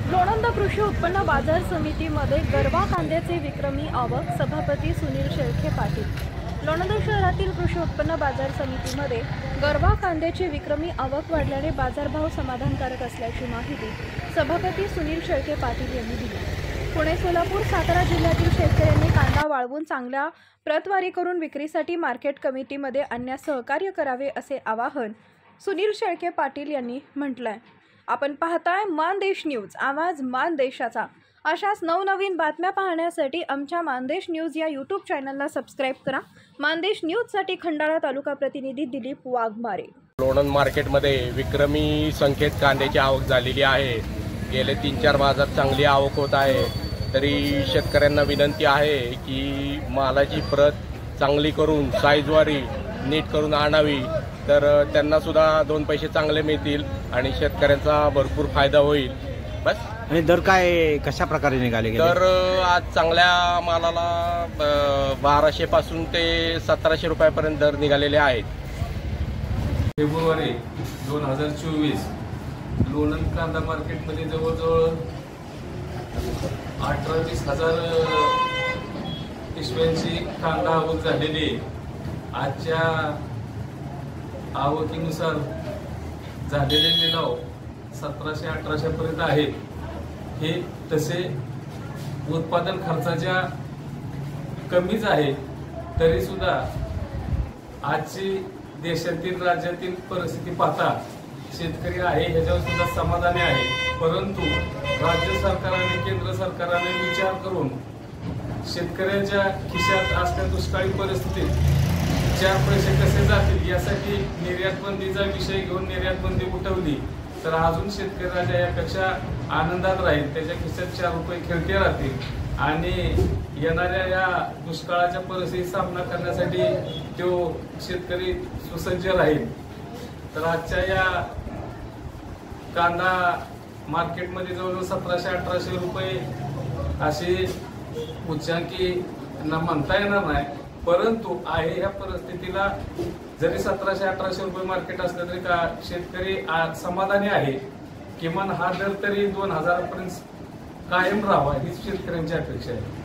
लोणंद कृषी उत्पन्न बाजार समितीमध्ये गरवा कांद्याचे विक्रमी आवक, सभापती सुनील शेळके पाटील। लोणंद शहरातील कृषी उत्पन्न बाजार समितीमध्ये गरवा कांद्याची विक्रमी आवक वाढल्याने बाजारभाव समाधानकारक असल्याची माहिती सभापती सुनील शेळके पाटील यांनी दिली। पुणे, सोलापूर, सातारा जिल्ह्यातील शेतकऱ्यांनी कांदा वाळवून चांगल्या प्रतवारी करून विक्रीसाठी मार्केट कमिटीमध्ये आणण्यास सहकार्य करावे असे आवाहन सुनील शेळके पाटील यांनी म्हटलंय। आपण पाहताय मानदेश न्यूज, आवाज मानदेशाचा। अशाच नवनवीन बातम्या पाहण्यासाठी आमच्या मानदेश न्यूज या यूट्यूब चॅनलला सबस्क्राइब करा। मानदेश न्यूजसाठी खंडाळा तालुका प्रतिनिधी दिलीप वाघमारे। लोणंद मार्केटमध्ये विक्रमी संख्येत कांद्याची आवक झालेली आहे। गेले 3-4 बाजारात चांगली आवक होत आहे। तरी शेतकऱ्यांना विनंती आहे की मालाची प्रत चांगली करून साईजवारी नीट करून आणावी, तर त्यांना सुद्धा 2 पैसे चांगले मिळतील आणि शेतकऱ्यांचा भरपूर फायदा होईल। बस। आणि दर काय कशा प्रकारे निघाले गेले? तर आज चांगल्या मालाला 1200 पासून ते 1700 रुपयापर्यंत दर निघालेले आहेत। फेब्रुवारी 2024 लोणंद कांदा मार्केटमध्ये जवळजवळ 18-20 हजार पिशव्यांची कांदा आवक झालेली आहे। आजच्या आवकीनुसार झालेले लिलाव 1700-1800 पर्यंत आहेत। हे तसे उत्पादन खर्चाच्या कमीच आहे, तरी सुद्धा आजची देशातील राज्यातील परिस्थिती पाहता शेतकरी आहे ह्याच्यावर सुद्धा समाधानी आहे। परंतु राज्य सरकारने केंद्र सरकारने विचार करून शेतकऱ्याच्या खिशात असल्या दुष्काळी परिस्थितीत 4 पैसे कसे जातील यासाठी निर्यात बंदीचा विषय घेऊन निर्यात बंदी उठवली तर अजून शेतकऱ्याच्या यापेक्षा आनंदात राहील, त्याच्या खिशात 4 रुपये खेळते राहतील आणि येणाऱ्या या दुष्काळाच्या परिस्थितीचा सामना करण्यासाठी तो शेतकरी सुसज्ज राहील। तर आजच्या या कांदा मार्केटमध्ये जवळजवळ 1700-1800 रुपये अशी उच्चांकी म्हणता येणार नाही, परंतु आहे ह्या परिस्थितीला जरी 1700-1800 रुपये मार्केट असलं तरी का शेतकरी समाधानी आहे। किमान हा दर तरी 2000 पर्यंत कायम राहावा हीच शेतकऱ्यांची अपेक्षा आहे।